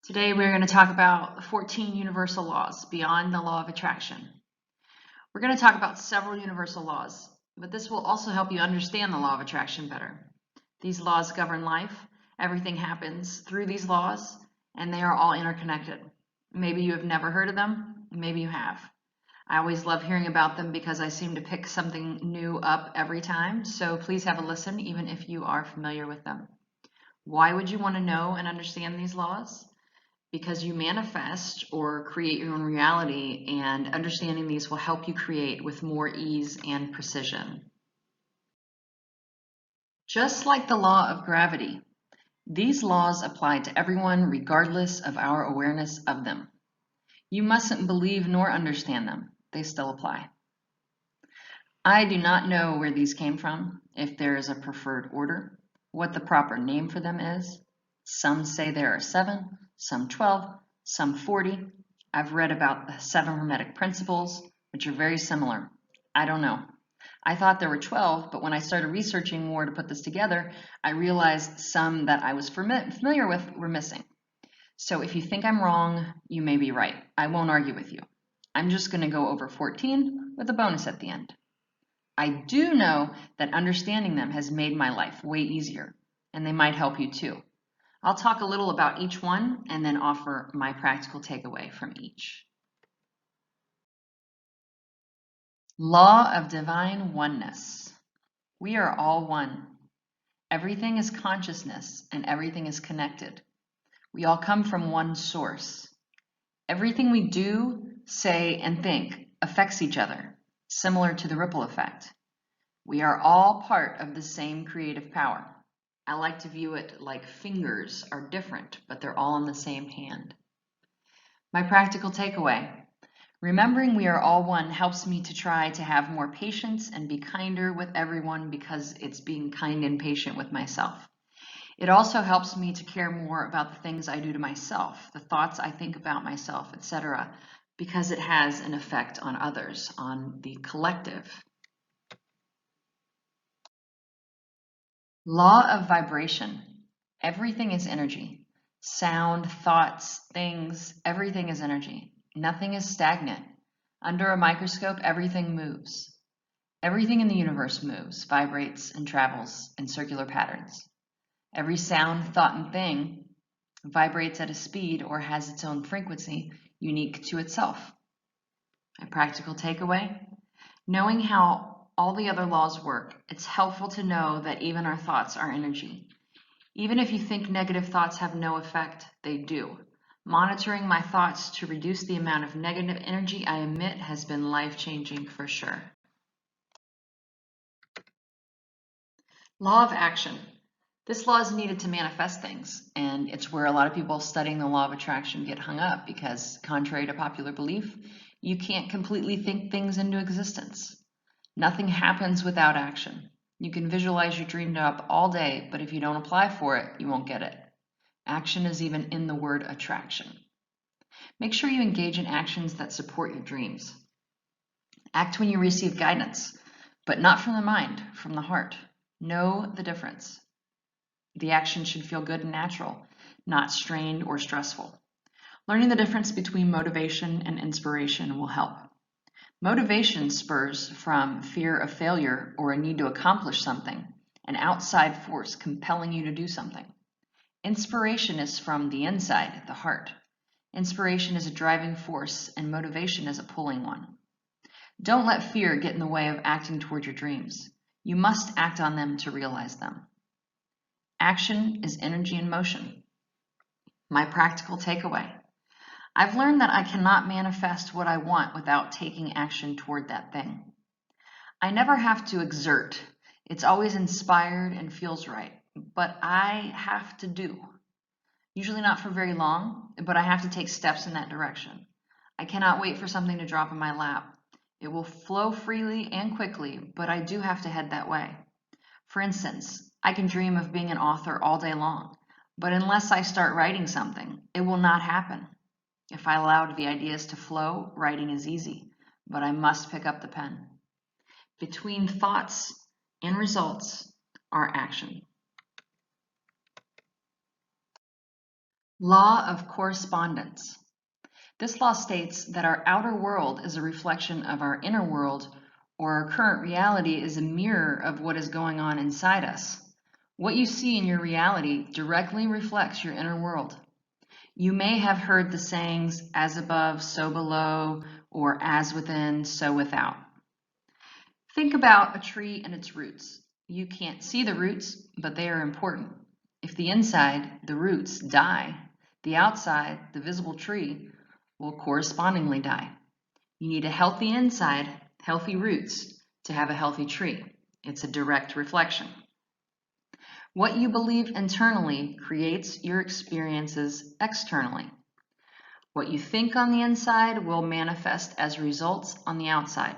Today we're going to talk about 14 universal laws beyond the law of attraction. We're going to talk about several universal laws, but this will also help you understand the law of attraction better. These laws govern life. Everything happens through these laws, and they are all interconnected. Maybe you have never heard of them, maybe you have. I always love hearing about them because I seem to pick something new up every time, so please have a listen even if you are familiar with them. Why would you want to know and understand these laws? Because you manifest or create your own reality, and understanding these will help you create with more ease and precision. Just like the law of gravity, these laws apply to everyone regardless of our awareness of them. You mustn't believe nor understand them. They still apply. I do not know where these came from, if there is a preferred order, what the proper name for them is. Some say there are 7, some 12, some 40. I've read about the 7 Hermetic principles, which are very similar. I don't know. I thought there were 12, but when I started researching more to put this together, I realized some that I was familiar with were missing. So if you think I'm wrong, you may be right. I won't argue with you. I'm just going to go over 14 with a bonus at the end. I do know that understanding them has made my life way easier, and they might help you too. I'll talk a little about each one and then offer my practical takeaway from each. Law of divine oneness. We are all one. Everything is consciousness and everything is connected. We all come from one source. Everything we do, say, and think affects each other, similar to the ripple effect. We are all part of the same creative power. I like to view it like fingers are different, but they're all in the same hand. My practical takeaway: remembering we are all one helps me to try to have more patience and be kinder with everyone, because it's being kind and patient with myself. It also helps me to care more about the things I do to myself, the thoughts I think about myself, etc., because it has an effect on others, on the collective. Law of vibration. Everything is energy. Sound, thoughts, things, everything is energy. Nothing is stagnant. Under a microscope, everything moves. Everything in the universe moves, vibrates, and travels in circular patterns. Every sound, thought, and thing vibrates at a speed or has its own frequency unique to itself. A practical takeaway: knowing how all the other laws work, it's helpful to know that even our thoughts are energy. Even if you think negative thoughts have no effect, they do. Monitoring my thoughts to reduce the amount of negative energy I emit has been life-changing for sure. Law of action. This law is needed to manifest things, and it's where a lot of people studying the law of attraction get hung up, because contrary to popular belief, you can't completely think things into existence. Nothing happens without action. You can visualize your dream up all day, but if you don't apply for it, you won't get it. Action is even in the word attraction. Make sure you engage in actions that support your dreams. Act when you receive guidance, but not from the mind, from the heart. Know the difference. The action should feel good and natural, not strained or stressful. Learning the difference between motivation and inspiration will help. Motivation spurs from fear of failure or a need to accomplish something, an outside force compelling you to do something. Inspiration is from the inside, the heart. Inspiration is a driving force, and motivation is a pulling one. Don't let fear get in the way of acting toward your dreams. You must act on them to realize them. Action is energy in motion. My practical takeaway: I've learned that I cannot manifest what I want without taking action toward that thing. I never have to exert. It's always inspired and feels right, but I have to do. Usually not for very long, but I have to take steps in that direction. I cannot wait for something to drop in my lap. It will flow freely and quickly, but I do have to head that way. For instance, I can dream of being an author all day long, but unless I start writing something, it will not happen. If I allowed the ideas to flow, writing is easy, but I must pick up the pen. Between thoughts and results are action. Law of correspondence. This law states that our outer world is a reflection of our inner world, or our current reality is a mirror of what is going on inside us. What you see in your reality directly reflects your inner world. You may have heard the sayings, as above, so below, or as within, so without. Think about a tree and its roots. You can't see the roots, but they are important. If the inside, the roots, die, the outside, the visible tree, will correspondingly die. You need a healthy inside, healthy roots, to have a healthy tree. It's a direct reflection. What you believe internally creates your experiences externally. What you think on the inside will manifest as results on the outside.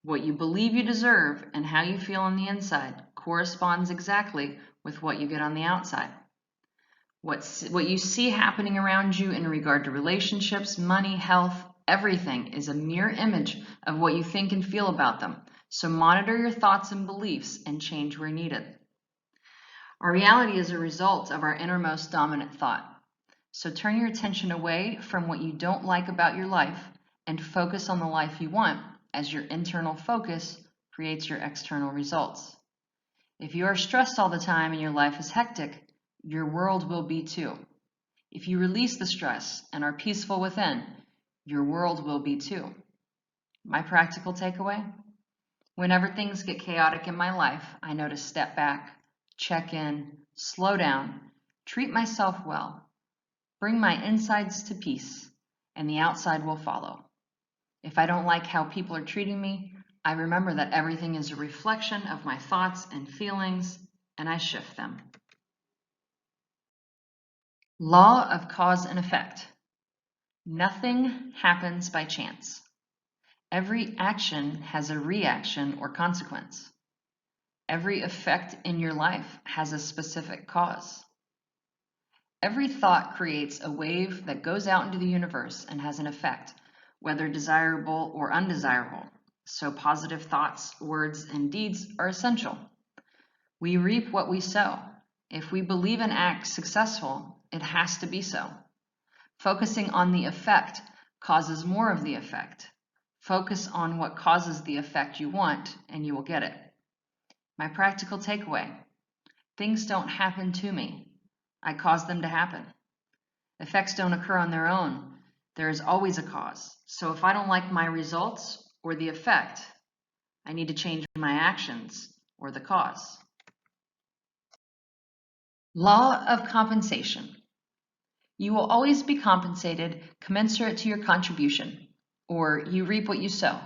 What you believe you deserve and how you feel on the inside corresponds exactly with what you get on the outside. What you see happening around you in regard to relationships, money, health, everything is a mirror image of what you think and feel about them. So monitor your thoughts and beliefs and change where needed. Our reality is a result of our innermost dominant thought. So turn your attention away from what you don't like about your life and focus on the life you want, as your internal focus creates your external results. If you are stressed all the time and your life is hectic, your world will be too. If you release the stress and are peaceful within, your world will be too. My practical takeaway? Whenever things get chaotic in my life, I know to step back, check in, slow down, treat myself well, bring my insides to peace, and the outside will follow. If I don't like how people are treating me, I remember that everything is a reflection of my thoughts and feelings, and I shift them. Law of cause and effect. Nothing happens by chance. Every action has a reaction or consequence. Every effect in your life has a specific cause. Every thought creates a wave that goes out into the universe and has an effect, whether desirable or undesirable. So positive thoughts, words, and deeds are essential. We reap what we sow. If we believe an act successful, it has to be so. Focusing on the effect causes more of the effect. Focus on what causes the effect you want, and you will get it. My practical takeaway: things don't happen to me. I cause them to happen. Effects don't occur on their own. There is always a cause. So if I don't like my results or the effect, I need to change my actions or the cause. Law of compensation. You will always be compensated commensurate to your contribution, or you reap what you sow.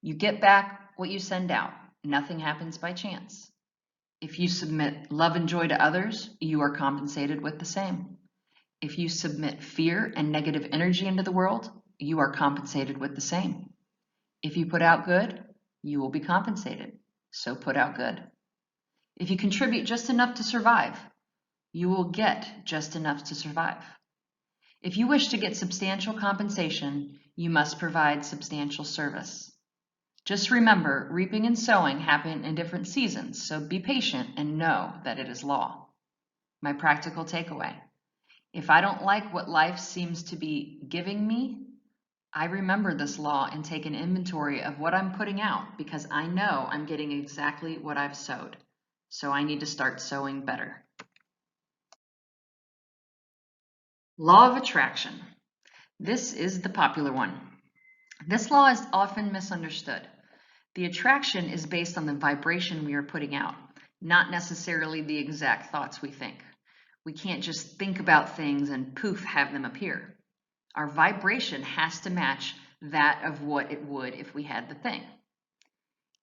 You get back what you send out. Nothing happens by chance. If you submit love and joy to others, you are compensated with the same. If you submit fear and negative energy into the world, you are compensated with the same. If you put out good, you will be compensated. So put out good. If you contribute just enough to survive, you will get just enough to survive. If you wish to get substantial compensation, you must provide substantial service. Just remember, reaping and sowing happen in different seasons, so be patient and know that it is law. My practical takeaway: if I don't like what life seems to be giving me, I remember this law and take an inventory of what I'm putting out, because I know I'm getting exactly what I've sowed. So I need to start sowing better. Law of attraction. This is the popular one. This law is often misunderstood. The attraction is based on the vibration we are putting out, not necessarily the exact thoughts we think. We can't just think about things and poof, have them appear. Our vibration has to match that of what it would if we had the thing.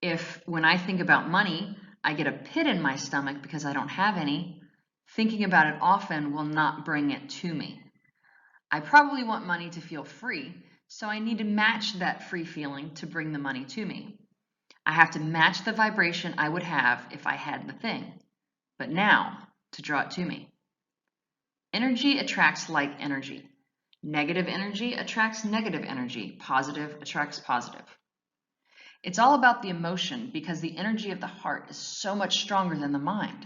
If when I think about money, I get a pit in my stomach because I don't have any, thinking about it often will not bring it to me. I probably want money to feel free, so I need to match that free feeling to bring the money to me. I have to match the vibration I would have if I had the thing, but now to draw it to me. Energy attracts like energy. Negative energy attracts negative energy. Positive attracts positive. It's all about the emotion, because the energy of the heart is so much stronger than the mind.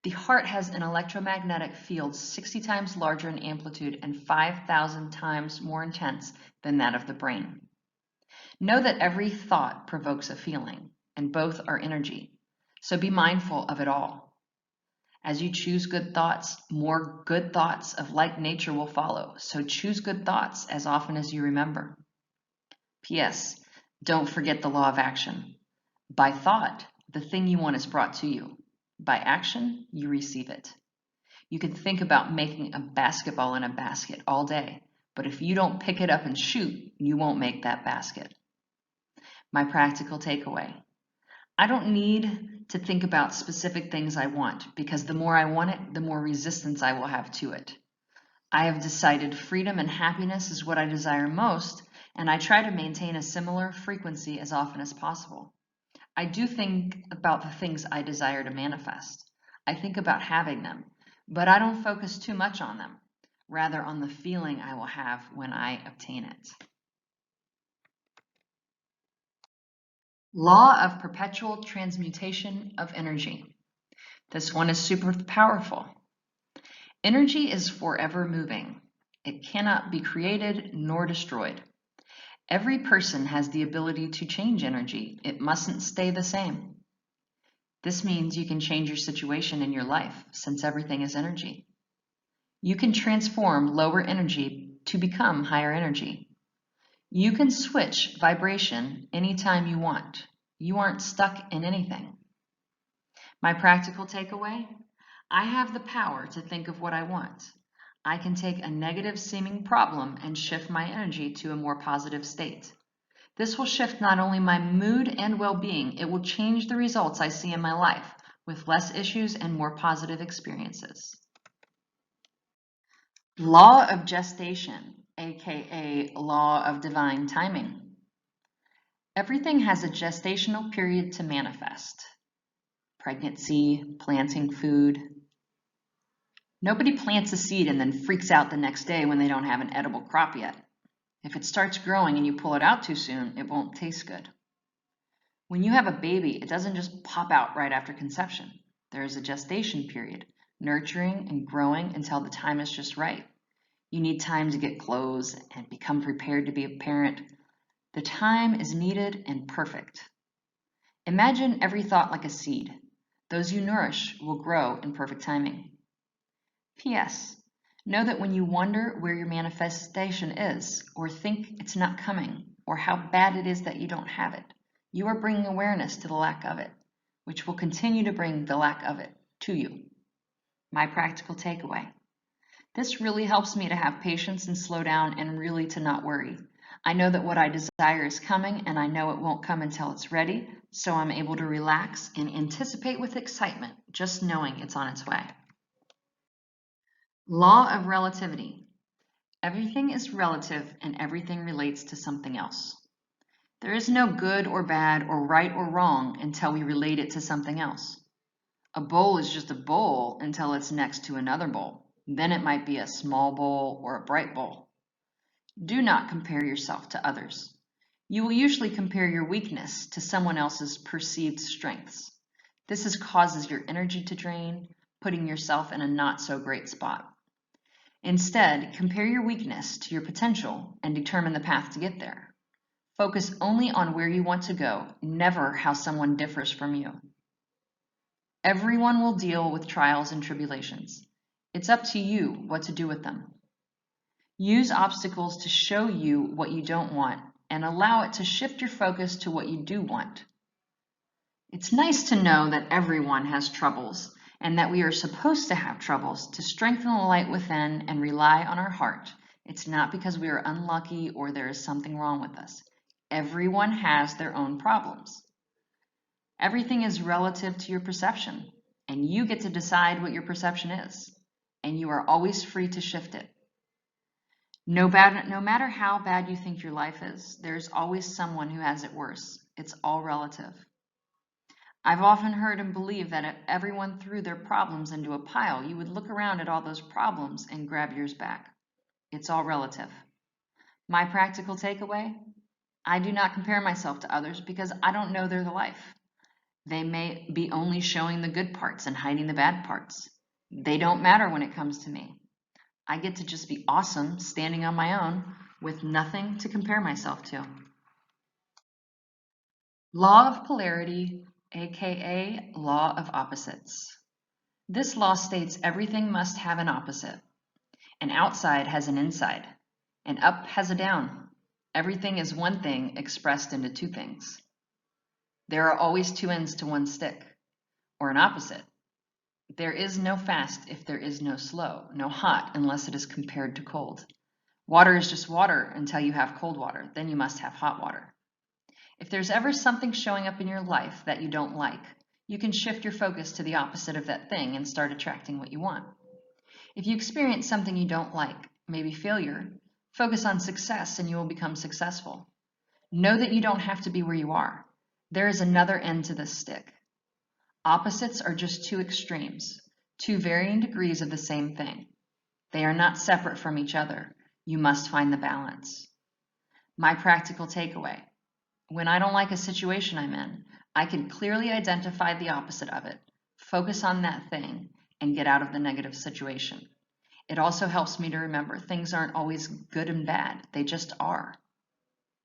The heart has an electromagnetic field 60 times larger in amplitude and 5,000 times more intense than that of the brain. Know that every thought provokes a feeling, and both are energy, so be mindful of it all. As you choose good thoughts, more good thoughts of like nature will follow, so choose good thoughts as often as you remember. P.S. Don't forget the law of action. By thought, the thing you want is brought to you. By action, you receive it. You can think about making a basketball in a basket all day, but if you don't pick it up and shoot, you won't make that basket. My practical takeaway. I don't need to think about specific things I want, because the more I want it, the more resistance I will have to it. I have decided freedom and happiness is what I desire most, and I try to maintain a similar frequency as often as possible. I do think about the things I desire to manifest. I think about having them, but I don't focus too much on them, rather on the feeling I will have when I obtain it. Law of perpetual transmutation of energy. This one is super powerful. Energy is forever moving. It cannot be created nor destroyed. Every person has the ability to change energy. It mustn't stay the same. This means you can change your situation in your life, since everything is energy. You can transform lower energy to become higher energy. You can switch vibration anytime you want. You aren't stuck in anything. My practical takeaway? I have the power to think of what I want. I can take a negative seeming problem and shift my energy to a more positive state. This will shift not only my mood and well-being, it will change the results I see in my life with less issues and more positive experiences. Law of gestation, aka law of divine timing. Everything has a gestational period to manifest. Pregnancy, planting food. Nobody plants a seed and then freaks out the next day when they don't have an edible crop yet. If it starts growing and you pull it out too soon, it won't taste good. When you have a baby, it doesn't just pop out right after conception. There is a gestation period, nurturing and growing until the time is just right. You need time to get clothes and become prepared to be a parent. The time is needed and perfect. Imagine every thought like a seed. Those you nourish will grow in perfect timing. P.S. Know that when you wonder where your manifestation is, or think it's not coming, or how bad it is that you don't have it, you are bringing awareness to the lack of it, which will continue to bring the lack of it to you. My practical takeaway. This really helps me to have patience and slow down and really to not worry. I know that what I desire is coming, and I know it won't come until it's ready, so I'm able to relax and anticipate with excitement, just knowing it's on its way. Law of relativity. Everything is relative and everything relates to something else. There is no good or bad or right or wrong until we relate it to something else. A bowl is just a bowl until it's next to another bowl. Then it might be a small bowl or a bright bowl. Do not compare yourself to others. You will usually compare your weakness to someone else's perceived strengths. This causes your energy to drain, putting yourself in a not so great spot. Instead, compare your weakness to your potential and determine the path to get there. Focus only on where you want to go, never how someone differs from you. Everyone will deal with trials and tribulations. It's up to you what to do with them. Use obstacles to show you what you don't want and allow it to shift your focus to what you do want. It's nice to know that everyone has troubles and that we are supposed to have troubles to strengthen the light within and rely on our heart. It's not because we are unlucky or there is something wrong with us. Everyone has their own problems. Everything is relative to your perception, and you get to decide what your perception is, and you are always free to shift it. No matter how bad you think your life is, there's always someone who has it worse. It's all relative. I've often heard and believed that if everyone threw their problems into a pile, you would look around at all those problems and grab yours back. It's all relative. My practical takeaway? I do not compare myself to others because I don't know their life. They may be only showing the good parts and hiding the bad parts. They don't matter when it comes to me. I get to just be awesome standing on my own with nothing to compare myself to. Law of polarity, aka law of opposites. This law states everything must have an opposite. An outside has an inside. An up has a down. Everything is one thing expressed into two things. There are always two ends to one stick, or an opposite. There is no fast if there is no slow, no hot unless it is compared to cold. Water is just water until you have cold water, then you must have hot water. If there's ever something showing up in your life that you don't like, you can shift your focus to the opposite of that thing and start attracting what you want. If you experience something you don't like, maybe failure, focus on success and you will become successful. Know that you don't have to be where you are. There is another end to this stick. Opposites are just two extremes, two varying degrees of the same thing. They are not separate from each other. You must find the balance. My practical takeaway. When I don't like a situation I'm in, I can clearly identify the opposite of it, focus on that thing, and get out of the negative situation. It also helps me to remember things aren't always good and bad. They just are.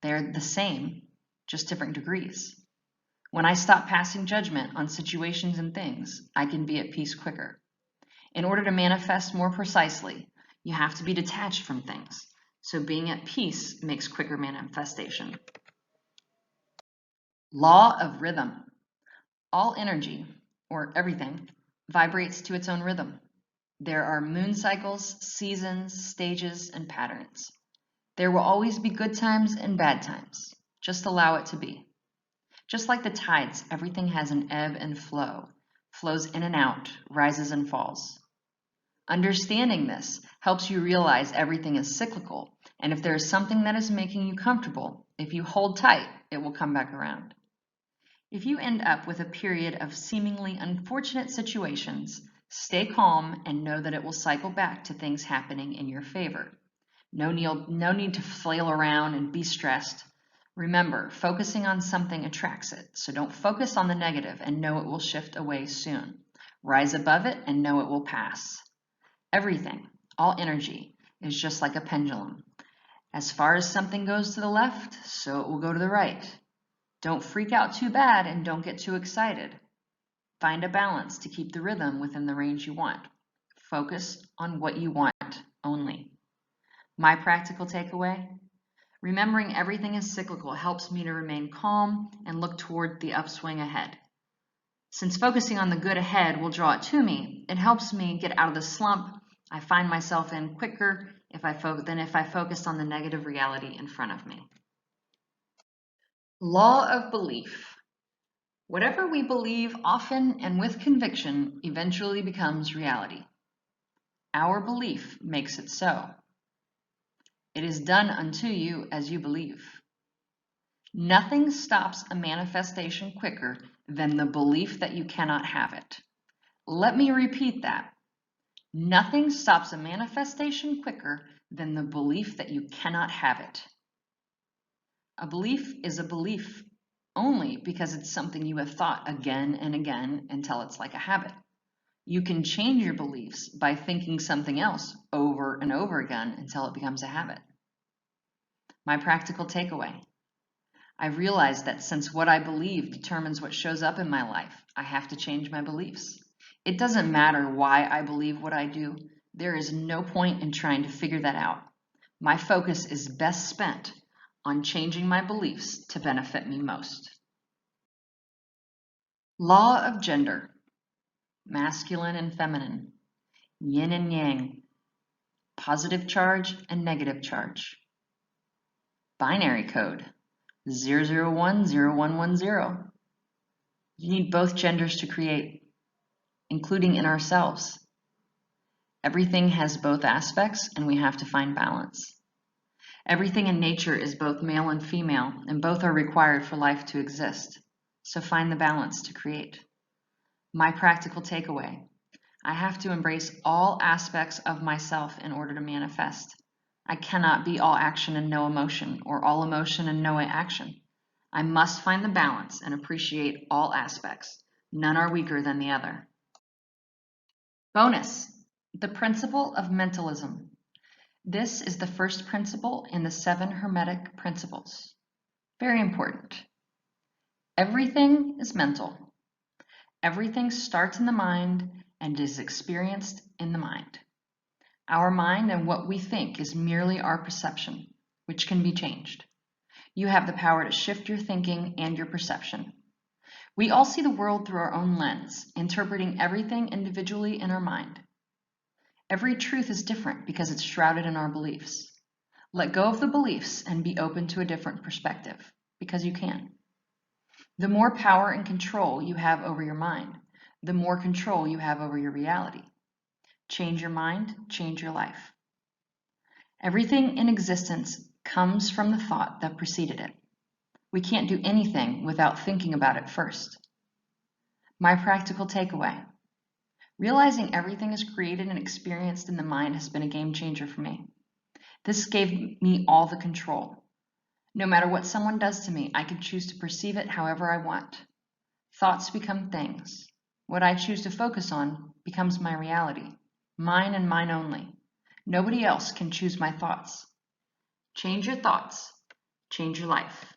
They're the same, just different degrees. When I stop passing judgment on situations and things, I can be at peace quicker. In order to manifest more precisely, you have to be detached from things. So being at peace makes quicker manifestation. Law of rhythm. All energy, or everything, vibrates to its own rhythm. There are moon cycles, seasons, stages, and patterns. There will always be good times and bad times. Just allow it to be. Just like the tides, everything has an ebb and flow, flows in and out, rises and falls. Understanding this helps you realize everything is cyclical, and if there is something that is making you comfortable, if you hold tight, it will come back around. If you end up with a period of seemingly unfortunate situations, stay calm and know that it will cycle back to things happening in your favor. No need to flail around and be stressed. Remember, focusing on something attracts it, so don't focus on the negative and know it will shift away soon. Rise above it and know it will pass. Everything, all energy, is just like a pendulum. As far as something goes to the left, so it will go to the right. Don't freak out too bad and don't get too excited. Find a balance to keep the rhythm within the range you want. Focus on what you want only. My practical takeaway? Remembering everything is cyclical helps me to remain calm and look toward the upswing ahead. Since focusing on the good ahead will draw it to me, it helps me get out of the slump I find myself in quicker than if I focused on the negative reality in front of me. Law of belief. Whatever we believe often and with conviction eventually becomes reality. Our belief makes it so. It is done unto you as you believe. Nothing stops a manifestation quicker than the belief that you cannot have it. Let me repeat that. Nothing stops a manifestation quicker than the belief that you cannot have it. A belief is a belief only because it's something you have thought again and again until it's like a habit. You can change your beliefs by thinking something else over and over again until it becomes a habit. My practical takeaway. I've realized that since what I believe determines what shows up in my life, I have to change my beliefs. It doesn't matter why I believe what I do. There is no point in trying to figure that out. My focus is best spent on changing my beliefs to benefit me most. Law of gender. Masculine and feminine. Yin and yang. Positive charge and negative charge. Binary code. 0010110. You need both genders to create, including in ourselves. Everything has both aspects and we have to find balance. Everything in nature is both male and female, and both are required for life to exist. So find the balance to create. My practical takeaway. I have to embrace all aspects of myself in order to manifest. I cannot be all action and no emotion, or all emotion and no action. I must find the balance and appreciate all aspects. None are weaker than the other. Bonus, the principle of mentalism. This is the first principle in the 7 Hermetic principles. Very important. Everything is mental. Everything starts in the mind and is experienced in the mind. Our mind and what we think is merely our perception, which can be changed. You have the power to shift your thinking and your perception. We all see the world through our own lens, interpreting everything individually in our mind. Every truth is different because it's shrouded in our beliefs. Let go of the beliefs and be open to a different perspective, because you can. The more power and control you have over your mind, the more control you have over your reality. Change your mind, change your life. Everything in existence comes from the thought that preceded it. We can't do anything without thinking about it first. My practical takeaway. Realizing everything is created and experienced in the mind has been a game changer for me. This gave me all the control. No matter what someone does to me, I can choose to perceive it however I want. Thoughts become things. What I choose to focus on becomes my reality, mine and mine only. Nobody else can choose my thoughts. Change your thoughts, change your life.